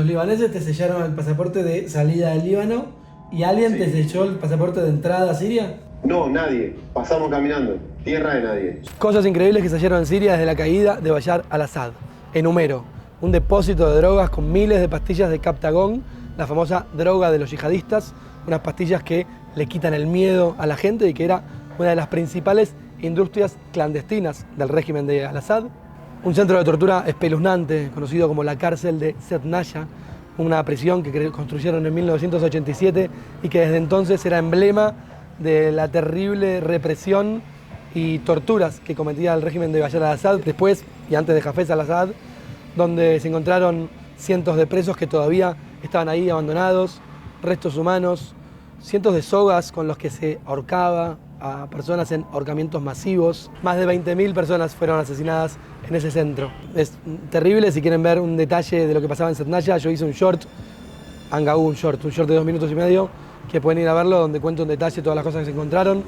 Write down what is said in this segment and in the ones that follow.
libaneses te sellaron el pasaporte de salida del Líbano y alguien te selló el pasaporte de entrada a Siria. No, nadie. Pasamos caminando. Tierra de nadie. Cosas increíbles que se hallaron en Siria desde la caída de Bashar al-Assad. Enumero: un depósito de drogas con miles de pastillas de Captagon, la famosa droga de los yihadistas, unas pastillas que le quitan el miedo a la gente y que era una de las principales industrias clandestinas del régimen de al-Assad. Un centro de tortura espeluznante, conocido como la cárcel de Zednaya, una prisión que construyeron en 1987 y que desde entonces era emblema de la terrible represión y torturas que cometía el régimen de Bashar al-Assad después y antes de Hafez al-Assad, donde se encontraron cientos de presos que todavía estaban ahí abandonados, restos humanos, cientos de sogas con los que se ahorcaba a personas en ahorcamientos masivos. Más de 20.000 personas fueron asesinadas en ese centro. Es terrible. Si quieren ver un detalle de lo que pasaba en Zednaya, yo hice un short, Angaú, un short de 2 minutos y medio, que pueden ir a verlo, donde cuento en detalle todas las cosas que se encontraron.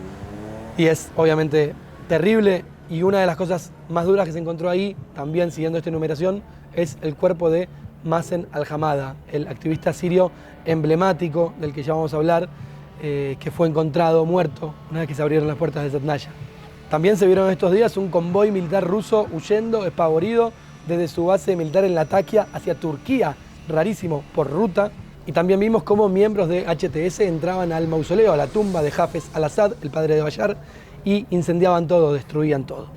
Y es obviamente terrible. Y una de las cosas más duras que se encontró ahí, también siguiendo esta enumeración, es el cuerpo de Mazen al-Hamada, el activista sirio emblemático del que ya vamos a hablar, que fue encontrado muerto una vez que se abrieron las puertas de Zednaya. También se vieron estos días un convoy militar ruso huyendo, espavorido, desde su base militar en Latakia hacia Turquía, rarísimo, por ruta. Y también vimos cómo miembros de HTS entraban al mausoleo, a la tumba de Hafez al-Assad, el padre de Bashar, y incendiaban todo, destruían todo.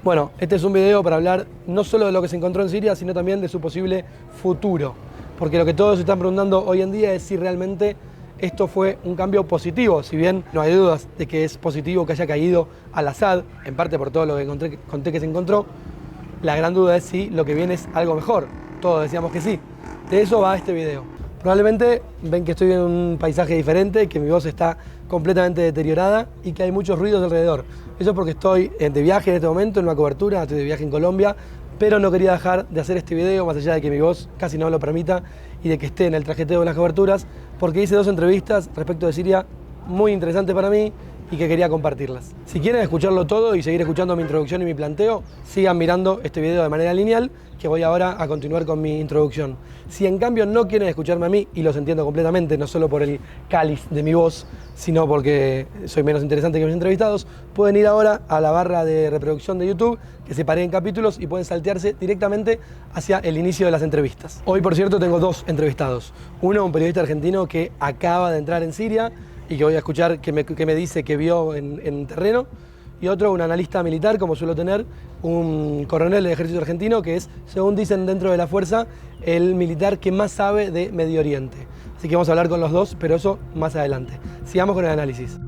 Bueno, este es un video para hablar no solo de lo que se encontró en Siria, sino también de su posible futuro. Porque lo que todos se están preguntando hoy en día es si realmente esto fue un cambio positivo. Si bien no hay dudas de que es positivo que haya caído al-Assad, en parte por todo lo que conté que se encontró, la gran duda es si lo que viene es algo mejor. Todos decíamos que sí. De eso va este video. Probablemente ven que estoy en un paisaje diferente, que mi voz está completamente deteriorada y que hay muchos ruidos alrededor. Eso es porque estoy de viaje en este momento, en una cobertura, estoy de viaje en Colombia, pero no quería dejar de hacer este video, más allá de que mi voz casi no lo permita y de que esté en el trajeteo de las coberturas, porque hice 2 entrevistas respecto de Siria muy interesantes para mí y que quería compartirlas. Si quieren escucharlo todo y seguir escuchando mi introducción y mi planteo, sigan mirando este video de manera lineal, que voy ahora a continuar con mi introducción. Si en cambio no quieren escucharme a mí, y los entiendo completamente, no solo por el cáliz de mi voz, sino porque soy menos interesante que mis entrevistados, pueden ir ahora a la barra de reproducción de YouTube, que separé en capítulos, y pueden saltearse directamente hacia el inicio de las entrevistas. Hoy, por cierto, tengo 2 entrevistados. Uno, un periodista argentino que acaba de entrar en Siria, y que voy a escuchar que me dice que vio en terreno, y otro, un analista militar, como suelo tener, un coronel del ejército argentino, que es, según dicen dentro de la fuerza, el militar que más sabe de Medio Oriente. Así que vamos a hablar con los 2, pero eso más adelante. Sigamos con el análisis.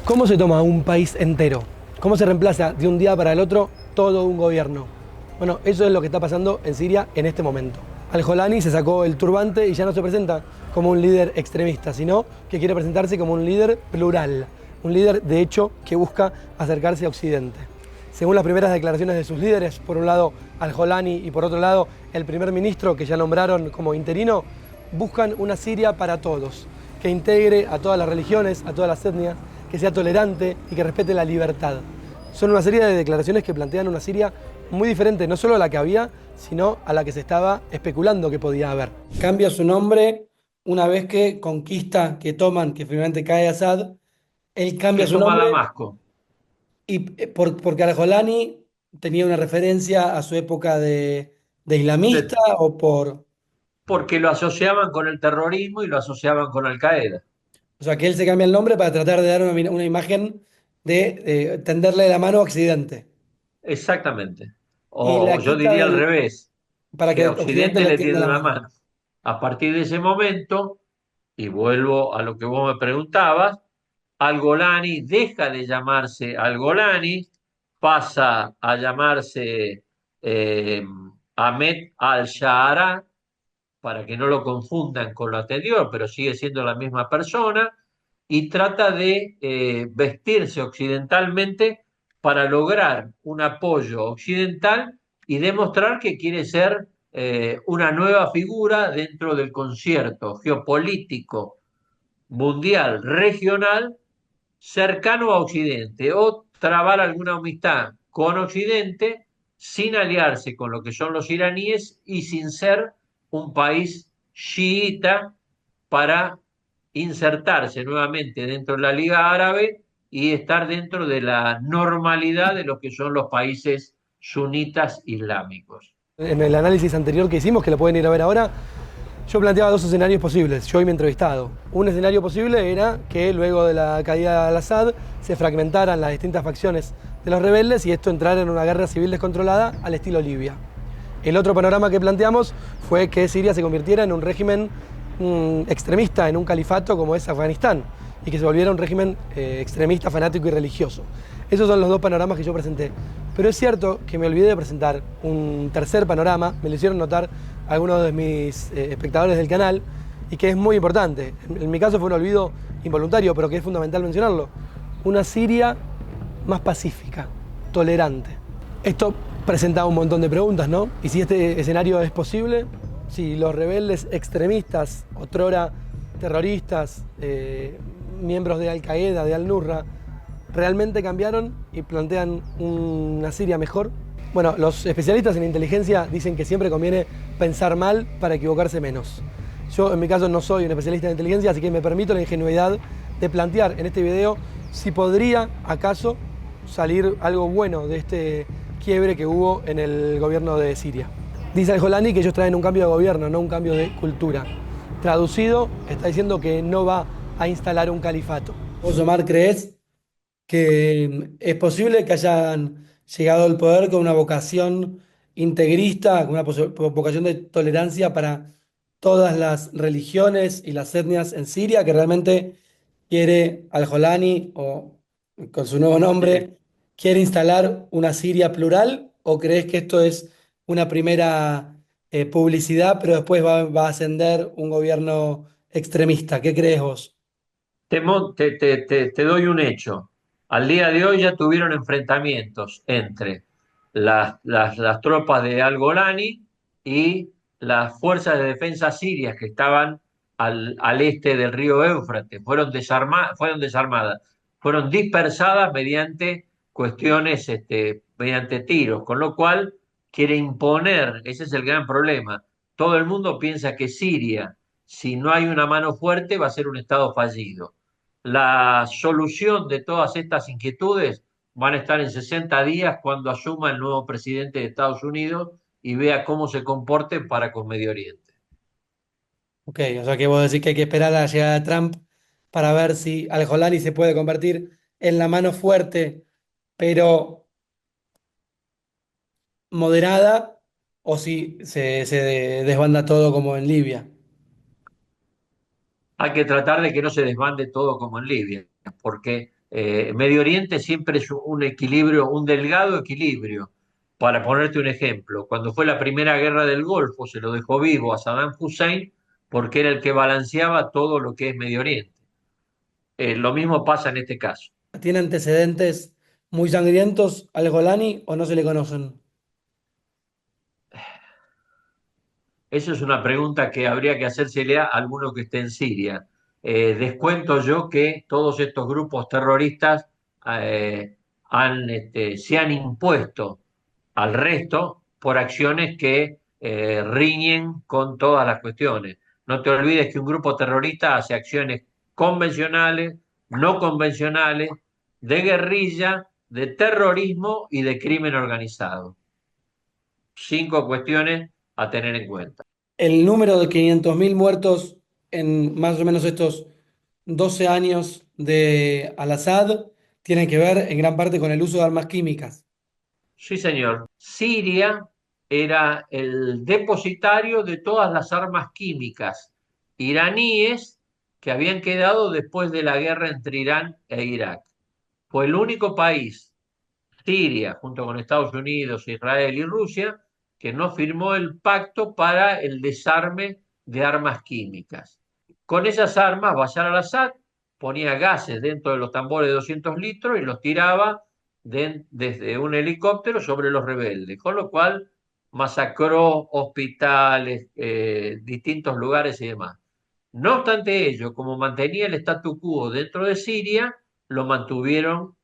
¿Cómo se toma un país entero? ¿Cómo se reemplaza de un día para el otro todo un gobierno? Bueno, eso es lo que está pasando en Siria en este momento. Al-Jolani se sacó el turbante y ya no se presenta como un líder extremista, sino que quiere presentarse como un líder plural, un líder de hecho que busca acercarse a Occidente. Según las primeras declaraciones de sus líderes, por un lado Al-Jolani y por otro lado el primer ministro que ya nombraron como interino, buscan una Siria para todos, que integre a todas las religiones, a todas las etnias, que sea tolerante y que respete la libertad. Son una serie de declaraciones que plantean una Siria muy diferente, no solo a la que había, sino a la que se estaba especulando que podía haber. Cambia su nombre una vez que conquista, que toman, que finalmente cae Assad, él cambia Que su toma nombre Damasco. y porque Al-Jolani tenía una referencia a su época de islamista De- o por... Porque lo asociaban con el terrorismo y lo asociaban con Al Qaeda. O sea, que él se cambia el nombre para tratar de dar una imagen de tenderle la mano a Occidente. Exactamente. Y O la yo quita diría al del... revés, para que que a Occidente Occidente le le tienda tiende la una mano. mano. A partir de ese momento, y vuelvo a lo que vos me preguntabas, Al-Golani deja de llamarse Al-Golani, pasa a llamarse eh, Ahmed al-Shahara, para que no lo confundan con lo anterior, pero sigue siendo la misma persona, y trata de vestirse occidentalmente para lograr un apoyo occidental y demostrar que quiere ser una nueva figura dentro del concierto geopolítico mundial, regional, cercano a Occidente, o trabar alguna amistad con Occidente sin aliarse con lo que son los iraníes y sin ser un país chiita para insertarse nuevamente dentro de la Liga Árabe y estar dentro de la normalidad de lo que son los países sunitas islámicos. En el análisis anterior que hicimos, que lo pueden ir a ver ahora, yo planteaba dos escenarios posibles, yo y mi entrevistado. Un escenario posible era que luego de la caída de Al-Assad se fragmentaran las distintas facciones de los rebeldes y esto entrara en una guerra civil descontrolada al estilo Libia. El otro panorama que planteamos fue que Siria se convirtiera en un régimen extremista, en un califato como es Afganistán, y que se volviera un régimen extremista, fanático y religioso. Esos son los dos panoramas que yo presenté. Pero es cierto que me olvidé de presentar un tercer panorama, me lo hicieron notar algunos de mis espectadores del canal, y que es muy importante. En mi caso fue un olvido involuntario, pero que es fundamental mencionarlo. Una Siria más pacífica, tolerante. Esto presenta un montón de preguntas, ¿no? Y si este escenario es posible, si los rebeldes extremistas, otrora terroristas, miembros de Al-Qaeda, de Al-Nusra, realmente cambiaron y plantean una Siria mejor. Bueno, los especialistas en inteligencia dicen que siempre conviene pensar mal para equivocarse menos. Yo en mi caso no soy un especialista en inteligencia, así que me permito la ingenuidad de plantear en este video si podría acaso salir algo bueno de este quiebre que hubo en el gobierno de Siria. Dice Al-Jolani que ellos traen un cambio de gobierno, no un cambio de cultura. Traducido, está diciendo que no va a instalar un califato. ¿Vos, Omar, creés que es posible que hayan llegado al poder con una vocación integrista, con una vocación de tolerancia para todas las religiones y las etnias en Siria, que realmente quiere Al-Jolani, o con su nuevo nombre, quiere instalar una Siria plural? ¿O crees que esto es una primera publicidad, pero después va a ascender un gobierno extremista? ¿Qué crees vos? Te doy un hecho. Al día de hoy ya tuvieron enfrentamientos entre las tropas de Al-Golani y las fuerzas de defensa sirias que estaban al este del río Éufrates. Fueron desarmadas, fueron dispersadas mediante cuestiones, mediante tiros, con lo cual quiere imponer, ese es el gran problema. Todo el mundo piensa que Siria, si no hay una mano fuerte, va a ser un estado fallido. La solución de todas estas inquietudes van a estar en 60 días cuando asuma el nuevo presidente de Estados Unidos y vea cómo se comporte para con Medio Oriente. Ok, o sea que vos decís que hay que esperar a la llegada de Trump para ver si Al-Jolani se puede convertir en la mano fuerte, pero moderada, o si se desbanda todo como en Libia. Hay que tratar de que no se desbande todo como en Libia, porque Medio Oriente siempre es un equilibrio, un delgado equilibrio. Para ponerte un ejemplo, cuando fue la primera guerra del Golfo, se lo dejó vivo a Saddam Hussein porque era el que balanceaba todo lo que es Medio Oriente. Lo mismo pasa en este caso. ¿Tiene antecedentes muy sangrientos Al-Jolani o no se le conocen? Esa es una pregunta que habría que hacérsele a alguno que esté en Siria. Descuento yo que todos estos grupos terroristas se han impuesto al resto por acciones que riñen con todas las cuestiones. No te olvides que un grupo terrorista hace acciones convencionales, no convencionales, de guerrilla, de terrorismo y de crimen organizado. 5 cuestiones a tener en cuenta. El número de 500.000 muertos en más o menos estos 12 años de Al-Assad tiene que ver en gran parte con el uso de armas químicas. Sí, señor. Siria era el depositario de todas las armas químicas iraníes que habían quedado después de la guerra entre Irán e Irak. Fue el único país, Siria, junto con Estados Unidos, Israel y Rusia, que no firmó el pacto para el desarme de armas químicas. Con esas armas, Bashar al-Assad ponía gases dentro de los tambores de 200 litros y los tiraba desde un helicóptero sobre los rebeldes, con lo cual masacró hospitales, distintos lugares y demás. No obstante ello, como mantenía el statu quo dentro de Siria, lo mantuvieron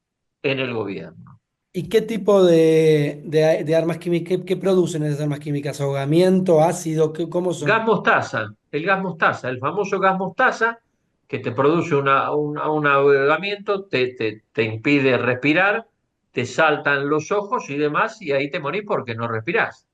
en el gobierno. ¿Y qué tipo de armas químicas, qué producen esas armas químicas? ¿Ahogamiento, ácido? ¿Cómo Gas son? mostaza, el gas mostaza, el famoso gas mostaza que te produce un ahogamiento, te impide respirar, te saltan los ojos y demás, y ahí te morís porque no respirás.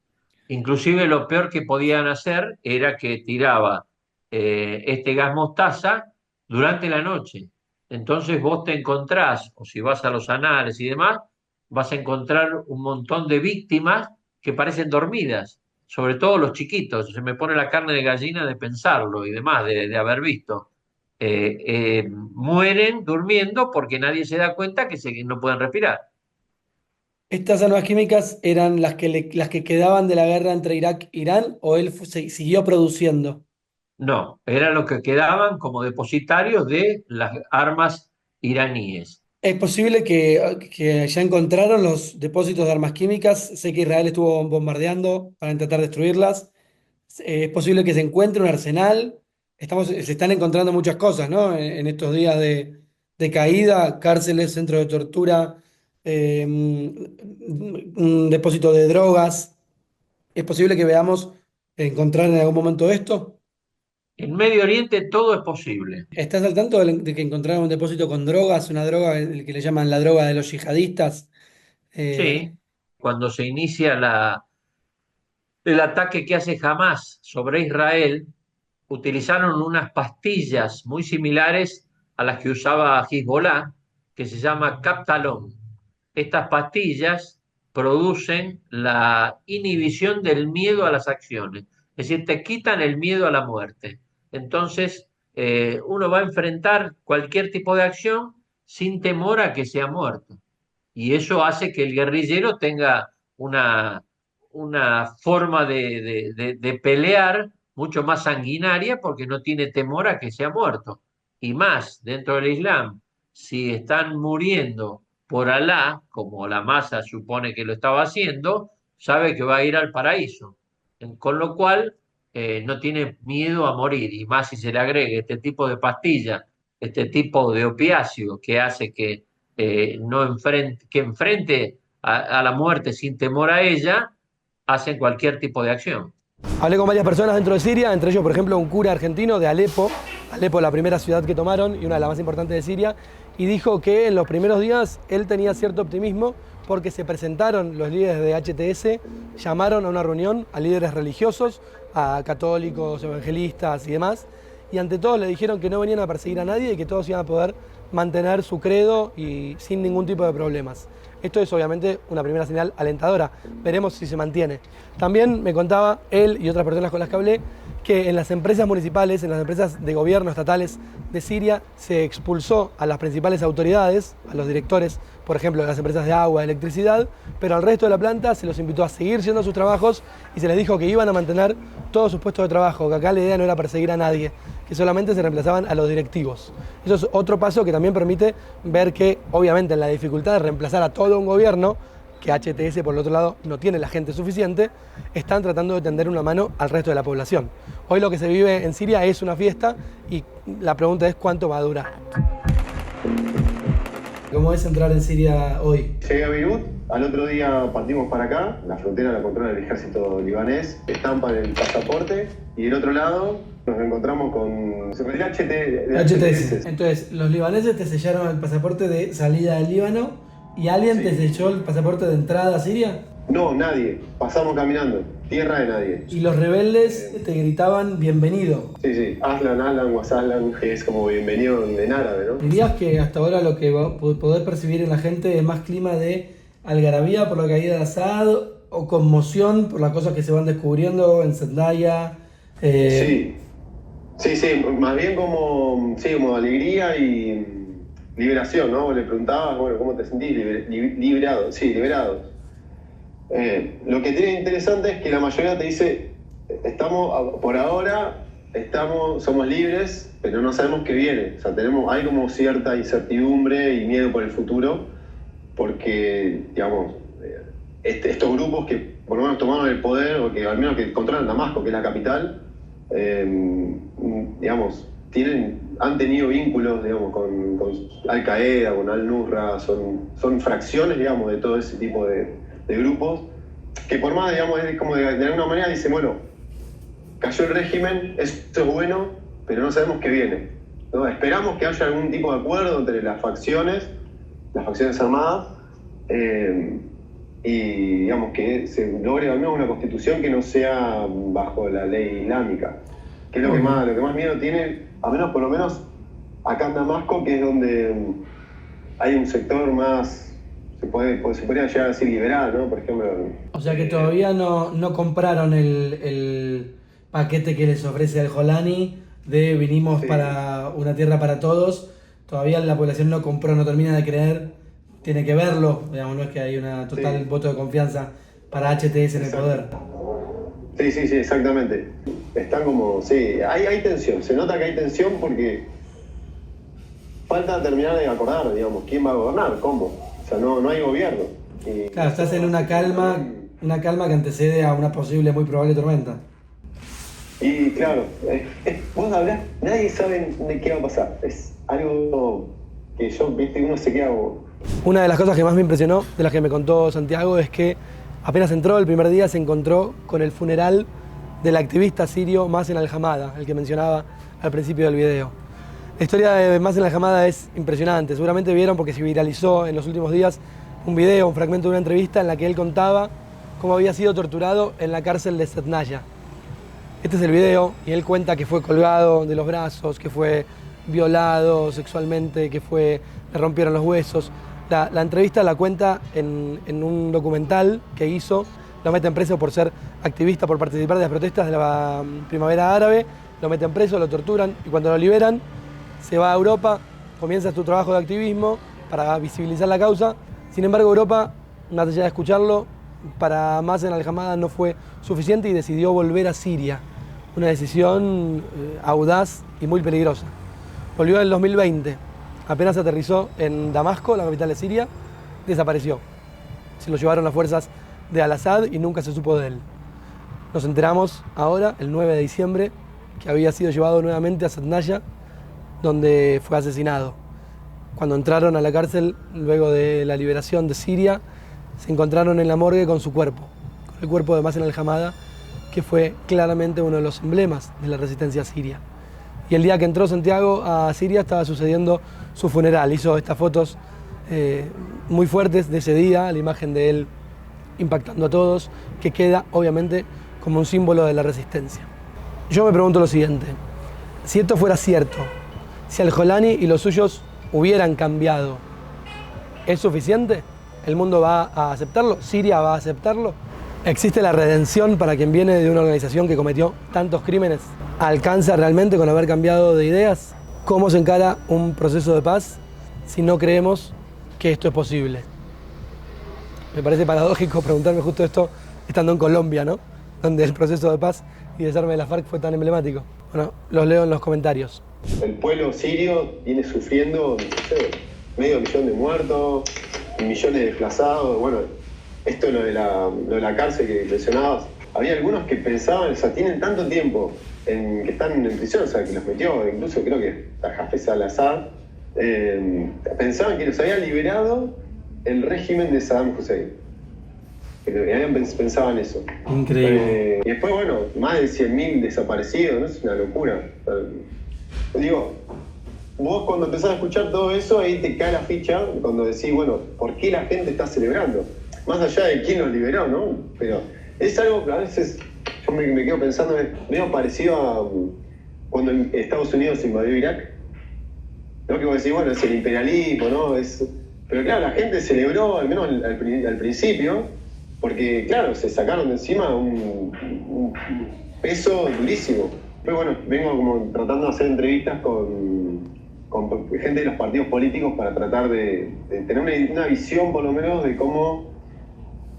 Inclusive lo peor que podían hacer era que tiraba este gas mostaza durante la noche. Entonces vos te encontrás, o si vas a los anales y demás, vas a encontrar un montón de víctimas que parecen dormidas, sobre todo los chiquitos. Se me pone la carne de gallina de pensarlo y demás, de haber visto. Mueren durmiendo porque nadie se da cuenta que no pueden respirar. ¿Estas armas químicas eran las que quedaban de la guerra entre Irak e Irán o él siguió produciendo? No, eran los que quedaban como depositarios de las armas iraníes. Es posible que ya encontraron los depósitos de armas químicas. Sé que Israel estuvo bombardeando para intentar destruirlas. Es posible que se encuentre un arsenal. Se están encontrando muchas cosas, ¿no? En estos días de caída, cárceles, centros de tortura, un depósito de drogas. Es posible que veamos encontrar en algún momento esto. En Medio Oriente todo es posible. ¿Estás al tanto de que encontraron un depósito con drogas, una droga, el que le llaman la droga de los yihadistas? Eh, Sí, cuando se inicia el ataque que hace Hamas sobre Israel, utilizaron unas pastillas muy similares a las que usaba Hezbollah, que se llama Captalón. Estas pastillas producen la inhibición del miedo a las acciones, es decir, te quitan el miedo a la muerte. Entonces, uno va a enfrentar cualquier tipo de acción sin temor a que sea muerto. Y eso hace que el guerrillero tenga una, una forma de pelear mucho más sanguinaria porque no tiene temor a que sea muerto. Y más dentro del Islam, si están muriendo por Alá, como la masa supone que lo estaba haciendo, sabe que va a ir al paraíso. Con lo cual, no tiene miedo a morir. Y más si se le agrega este tipo de pastilla, este tipo de opiáceo que hace que no enfrente, que enfrente a la muerte sin temor a ella, hacen cualquier tipo de acción. Hablé con varias personas dentro de Siria, entre ellos, por ejemplo, un cura argentino de Alepo. Alepo, la primera ciudad que tomaron y una de las más importantes de Siria, y dijo que en los primeros días él tenía cierto optimismo porque se presentaron los líderes de HTS, llamaron a una reunión a líderes religiosos, a católicos, evangelistas y demás, y ante todo le dijeron que no venían a perseguir a nadie y que todos iban a poder mantener su credo y sin ningún tipo de problemas. Esto es obviamente una primera señal alentadora. Veremos si se mantiene. También me contaba él y otras personas con las que hablé que en las empresas municipales, en las empresas de gobierno estatales de Siria, se expulsó a las principales autoridades, a los directores, por ejemplo, de las empresas de agua, de electricidad, pero al resto de la planta se los invitó a seguir siendo sus trabajos y se les dijo que iban a mantener todos sus puestos de trabajo, que acá la idea no era perseguir a nadie, que solamente se reemplazaban a los directivos. Eso es otro paso que también permite ver que, obviamente, en la dificultad de reemplazar a todo un gobierno, que HTS, por el otro lado, no tiene la gente suficiente, están tratando de tender una mano al resto de la población. Hoy lo que se vive en Siria es una fiesta y la pregunta es cuánto va a durar. ¿Cómo es entrar en Siria hoy? Llegué a Beirut, al otro día partimos para acá, la frontera la controla el ejército libanés, estampan el pasaporte y del otro lado nos encontramos con HTS. Entonces, los libaneses te sellaron el pasaporte de salida del Líbano y alguien te selló el pasaporte de entrada a Siria. No, nadie. Pasamos caminando. Tierra de nadie. Y los rebeldes te gritaban bienvenido. Sí. Aslan, Alan, Wasahlan, que es como bienvenido en árabe, ¿no? ¿Dirías que hasta ahora lo que poder percibir en la gente es más clima de algarabía por la caída de Assad o conmoción por las cosas que se van descubriendo en Zendaya? Sí, más bien como alegría y liberación, ¿no? Le preguntabas, bueno, ¿cómo te sentís? Liberado, sí, liberado. Lo que tiene interesante es que la mayoría te dice, por ahora, somos libres, pero no sabemos qué viene. O sea, hay como cierta incertidumbre y miedo por el futuro, porque, digamos, estos grupos que por lo menos tomaron el poder, o que al menos que controlan Damasco, que es la capital, digamos, han tenido vínculos, digamos, con Al-Qaeda, con Al-Nusra, son fracciones, digamos, de todo ese tipo de grupos, que por más, digamos, es como de alguna manera dicen, bueno, cayó el régimen, esto es bueno, pero no sabemos qué viene, ¿no? Esperamos que haya algún tipo de acuerdo entre las facciones armadas, y digamos que se logre al menos una constitución que no sea bajo la ley islámica, que es lo que más miedo tiene, por lo menos acá en Damasco, que es donde hay un sector más, se podría llegar a decir liberal, ¿no? Por ejemplo. O sea que todavía no compraron el paquete que les ofrece el Jolani de vinimos para una tierra para todos. Todavía la población no compró, no termina de creer. Tiene que verlo, digamos, no es que hay una total voto de confianza para HTS en el poder. Sí, exactamente. Están como, hay tensión, se nota que hay tensión porque falta terminar de acordar, digamos, quién va a gobernar, cómo. O sea, no hay gobierno. Claro, estás en una calma que antecede a una posible, muy probable tormenta. Y claro, vos hablás, nadie sabe de qué va a pasar. Es algo que uno se queda... Una de las cosas que más me impresionó, de las que me contó Santiago, es que apenas entró, el primer día se encontró con el funeral del activista sirio Mazen al-Hamada, el que mencionaba al principio del video. La historia de Mazen al-Hamada es impresionante. Seguramente vieron, porque se viralizó en los últimos días, un video, un fragmento de una entrevista en la que él contaba cómo había sido torturado en la cárcel de Setnaya. Este es el video, y él cuenta que fue colgado de los brazos, que fue violado sexualmente, que le rompieron los huesos. La entrevista la cuenta en un documental que hizo. Lo meten preso por ser activista, por participar de las protestas de la primavera árabe. Lo meten preso, lo torturan, y cuando lo liberan se va a Europa, comienza su trabajo de activismo para visibilizar la causa. Sin embargo, Europa, más allá de escucharlo, para Mazen al-Hamada no fue suficiente y decidió volver a Siria. Una decisión audaz y muy peligrosa. Volvió en el 2020. Apenas aterrizó en Damasco, la capital de Siria, desapareció. Se lo llevaron las fuerzas de Al-Assad y nunca se supo de él. Nos enteramos ahora, el 9 de diciembre, que había sido llevado nuevamente a Setnaya, donde fue asesinado. Cuando entraron a la cárcel, luego de la liberación de Siria, se encontraron en la morgue con su cuerpo, con el cuerpo de Mazen al-Hamada, que fue claramente uno de los emblemas de la resistencia siria. Y el día que entró Santiago a Siria estaba sucediendo su funeral. Hizo estas fotos muy fuertes de ese día, la imagen de él impactando a todos, que queda obviamente como un símbolo de la resistencia. Yo me pregunto lo siguiente: si esto fuera cierto, si al-Jolani y los suyos hubieran cambiado, ¿es suficiente? ¿El mundo va a aceptarlo? ¿Siria va a aceptarlo? ¿Existe la redención para quien viene de una organización que cometió tantos crímenes? ¿Alcanza realmente con haber cambiado de ideas? ¿Cómo se encara un proceso de paz si no creemos que esto es posible? Me parece paradójico preguntarme justo esto estando en Colombia, ¿no? Donde el proceso de paz y desarme de la FARC fue tan emblemático. Bueno, los leo en los comentarios. El pueblo sirio viene sufriendo, no sé, 500.000 de muertos, millones de desplazados. Bueno, esto lo de la cárcel que mencionabas, había algunos que pensaban, o sea, tienen tanto tiempo que están en prisión, o sea, que los metió, incluso creo que Hafez al-Assad, pensaban que los había liberado el régimen de Saddam Hussein. Pensaban eso. Increíble. Y después, bueno, más de 100.000 desaparecidos, ¿no? Es una locura. Digo, vos cuando empezás a escuchar todo eso, ahí te cae la ficha cuando decís, bueno, ¿por qué la gente está celebrando? Más allá de quién los liberó, ¿no? Pero es algo que a veces yo me quedo pensando, es medio parecido a cuando Estados Unidos invadió Irak. ¿No? Que vos decís, bueno, es el imperialismo, ¿no? Pero claro, la gente celebró, al menos al principio, porque claro, se sacaron de encima un peso durísimo. Pero bueno, vengo como tratando de hacer entrevistas con gente de los partidos políticos para tratar de tener una visión por lo menos de cómo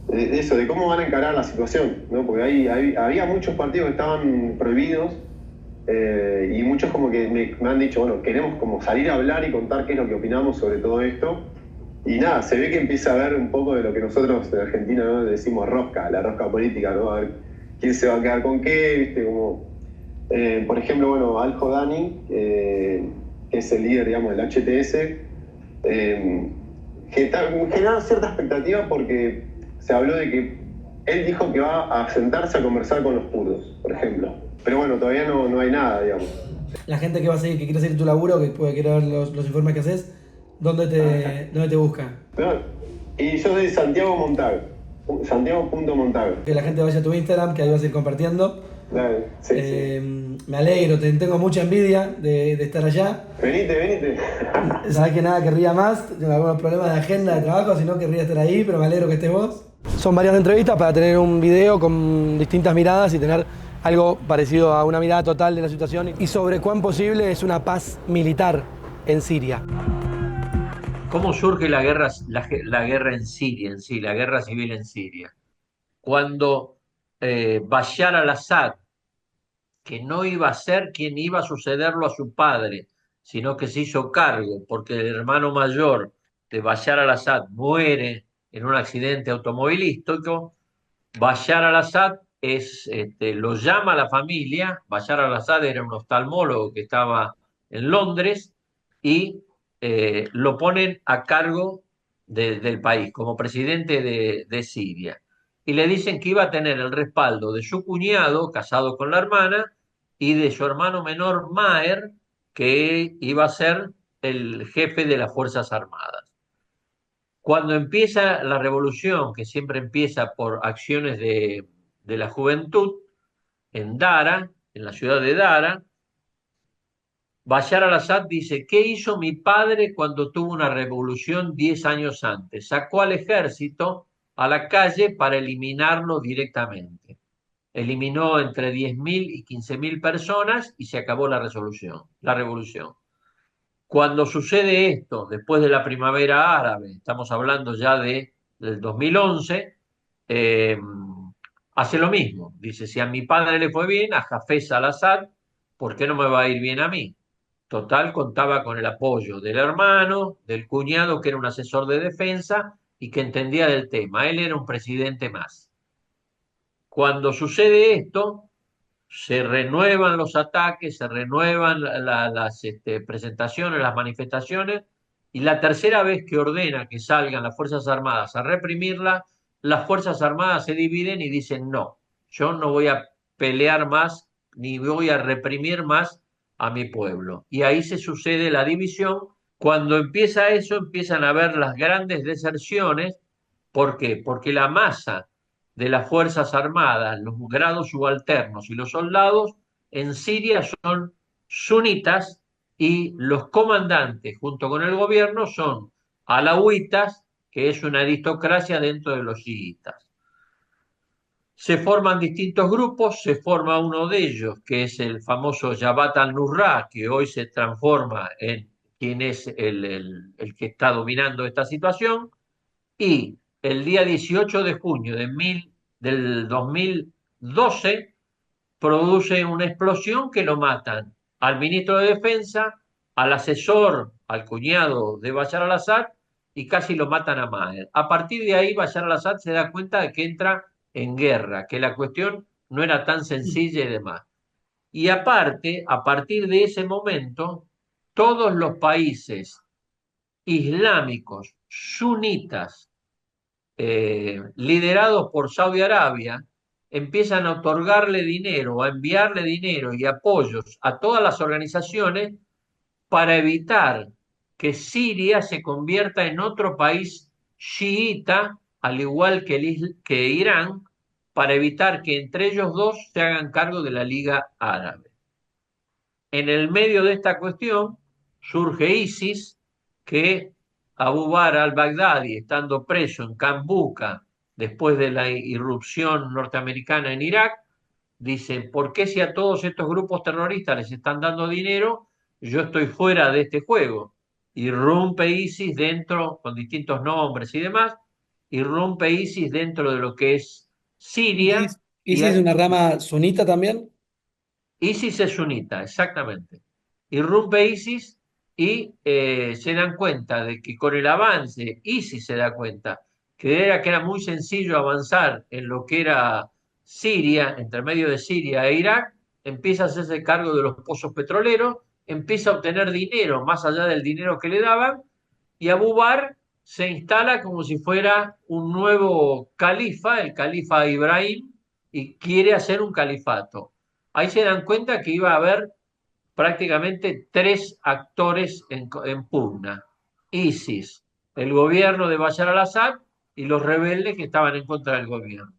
de cómo van a encarar la situación, ¿no? Porque había muchos partidos que estaban prohibidos y muchos como que me han dicho, bueno, queremos como salir a hablar y contar qué es lo que opinamos sobre todo esto. Y nada, se ve que empieza a haber un poco de lo que nosotros en Argentina, ¿no?, decimos la rosca política, ¿no? A ver quién se va a quedar con qué, ¿viste? Como Por ejemplo, bueno, Al-Hodani, que es el líder, digamos, del HTS, genera cierta expectativa porque se habló de que él dijo que va a sentarse a conversar con los kurdos, por ejemplo. Pero bueno, todavía no hay nada, digamos. La gente que va a seguir, que quiere seguir tu laburo, que puede querer ver los informes que haces, ¿dónde te busca? No, y yo soy Santiago Montag, Santiago.montag. Que la gente vaya a tu Instagram, que ahí vas a ir compartiendo. Dale, sí. Me alegro, tengo mucha envidia de estar allá. Venite. Sabés que nada, querría más, tengo algunos problemas de agenda, de trabajo, si no querría estar ahí, pero me alegro que estés vos. Son varias entrevistas para tener un video con distintas miradas y tener algo parecido a una mirada total de la situación y sobre cuán posible es una paz militar en Siria. ¿Cómo surge la guerra en Siria, en sí, la guerra civil en Siria? Cuando Bashar al-Assad, que no iba a ser quien iba a sucederlo a su padre, sino que se hizo cargo porque el hermano mayor de Bashar al-Assad muere en un accidente automovilístico. Bashar al-Assad lo llama a la familia. Bashar al-Assad era un oftalmólogo que estaba en Londres y lo ponen a cargo del país como presidente de Siria. Y le dicen que iba a tener el respaldo de su cuñado, casado con la hermana, y de su hermano menor, Maher, que iba a ser el jefe de las Fuerzas Armadas. Cuando empieza la revolución, que siempre empieza por acciones de la juventud, en Dara, en la ciudad de Dara, Bashar al-Assad dice, ¿qué hizo mi padre cuando tuvo una revolución 10 años antes? Sacó al ejército a la calle para eliminarlo directamente. Eliminó entre 10.000 y 15.000 personas y se acabó la revolución. Cuando sucede esto, después de la primavera árabe, estamos hablando ya del 2011, eh, hace lo mismo. Dice, si a mi padre le fue bien, a Hafez al-Assad, ¿por qué no me va a ir bien a mí? Total, contaba con el apoyo del hermano, del cuñado, que era un asesor de defensa y que entendía del tema. Él era un presidente más. Cuando sucede esto, se renuevan los ataques, se renuevan las presentaciones, las manifestaciones, y la tercera vez que ordena que salgan las Fuerzas Armadas a reprimirla, las Fuerzas Armadas se dividen y dicen, no, yo no voy a pelear más, ni voy a reprimir más a mi pueblo. Y ahí se sucede la división. Cuando empieza eso, empiezan a haber las grandes deserciones. ¿Por qué? Porque la masa de las Fuerzas Armadas, los grados subalternos y los soldados en Siria son sunitas y los comandantes junto con el gobierno son alawitas, que es una aristocracia dentro de los chiitas. Se forman distintos grupos, se forma uno de ellos, que es el famoso Jabhat al-Nusra, que hoy se transforma en quien es el que está dominando esta situación, y el día 18 de junio del 2012 produce una explosión que lo matan al ministro de Defensa, al asesor, al cuñado de Bashar al-Assad y casi lo matan a Maher. A partir de ahí Bashar al-Assad se da cuenta de que entra en guerra, que la cuestión no era tan sencilla y demás. Y aparte, a partir de ese momento, todos los países islámicos sunitas liderados por Saudi Arabia, empiezan a otorgarle dinero, a enviarle dinero y apoyos a todas las organizaciones para evitar que Siria se convierta en otro país chiita, al igual que Irán, para evitar que entre ellos dos se hagan cargo de la Liga Árabe. En el medio de esta cuestión surge ISIS, que Abu Bakr al-Baghdadi, estando preso en Cambuca después de la irrupción norteamericana en Irak, dice, ¿por qué si a todos estos grupos terroristas les están dando dinero, yo estoy fuera de este juego? Irrumpe ISIS dentro, con distintos nombres y demás, irrumpe ISIS dentro de lo que es Siria, y ¿ISIS es una rama sunita también? ISIS es sunita, exactamente. Irrumpe ISIS y se dan cuenta de que con el avance, ISIS se da cuenta que era muy sencillo avanzar en lo que era Siria, entre medio de Siria e Irak, empieza a hacerse cargo de los pozos petroleros, empieza a obtener dinero más allá del dinero que le daban, y Abu Bakr se instala como si fuera un nuevo califa, el califa Ibrahim, y quiere hacer un califato. Ahí se dan cuenta que iba a haber prácticamente tres actores en pugna: ISIS, el gobierno de Bashar al-Assad y los rebeldes que estaban en contra del gobierno.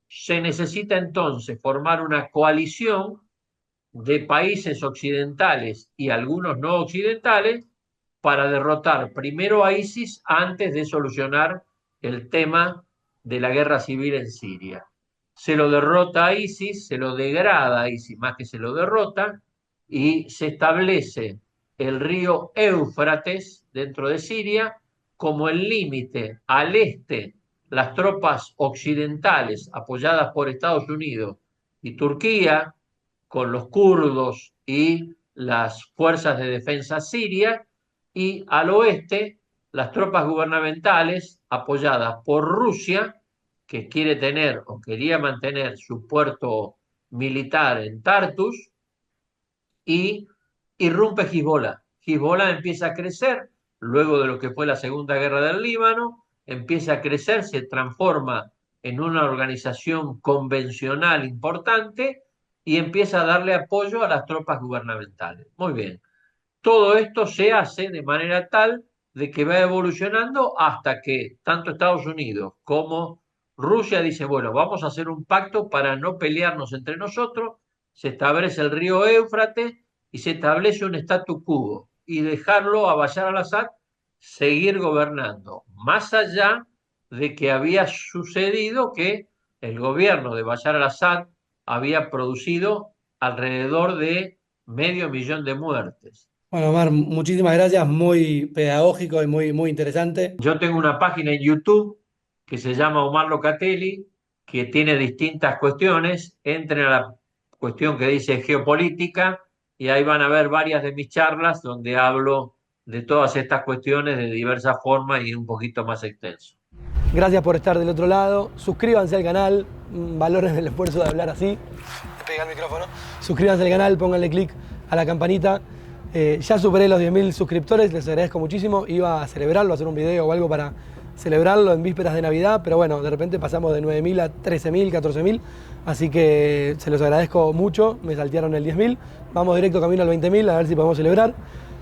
Se necesita entonces formar una coalición de países occidentales y algunos no occidentales para derrotar primero a ISIS antes de solucionar el tema de la guerra civil en Siria. Se lo derrota a ISIS, se lo degrada a ISIS, más que se lo derrota, y se establece el río Éufrates dentro de Siria como el límite. Al este, las tropas occidentales apoyadas por Estados Unidos y Turquía, con los kurdos y las fuerzas de defensa siria, y al oeste las tropas gubernamentales apoyadas por Rusia, que quiere tener o quería mantener su puerto militar en Tartus, y irrumpe Hezbollah. Hezbollah empieza a crecer luego de lo que fue la Segunda Guerra del Líbano, empieza a crecer, se transforma en una organización convencional importante y empieza a darle apoyo a las tropas gubernamentales. Muy bien. Todo esto se hace de manera tal de que va evolucionando hasta que tanto Estados Unidos como Rusia dicen, bueno, vamos a hacer un pacto para no pelearnos entre nosotros, se establece el río Éufrates y se establece un statu quo y dejarlo a Bashar al-Assad seguir gobernando, más allá de que había sucedido que el gobierno de Bashar al-Assad había producido alrededor de 500.000 de muertes. Bueno, Omar, muchísimas gracias, muy pedagógico y muy interesante. Yo tengo una página en YouTube que se llama Omar Locatelli, que tiene distintas cuestiones. Entren a la cuestión que dice geopolítica y ahí van a ver varias de mis charlas donde hablo de todas estas cuestiones de diversas formas y un poquito más extenso. Gracias por estar del otro lado. Suscríbanse al canal, valoren el esfuerzo de hablar así. Te pega el micrófono. Suscríbanse al canal, pónganle clic a la campanita. Ya superé los 10.000 suscriptores, les agradezco muchísimo. Iba a celebrarlo, a hacer un video o algo para celebrarlo en vísperas de Navidad, pero bueno, de repente pasamos de 9.000 a 13.000, 14.000, así que se los agradezco mucho, me saltearon el 10.000. Vamos directo camino al 20.000, a ver si podemos celebrar.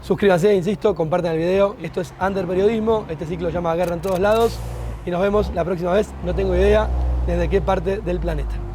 Suscríbanse, insisto, compartan el video. Esto es Under Periodismo, este ciclo se llama Guerra en Todos Lados y nos vemos la próxima vez. No tengo idea desde qué parte del planeta.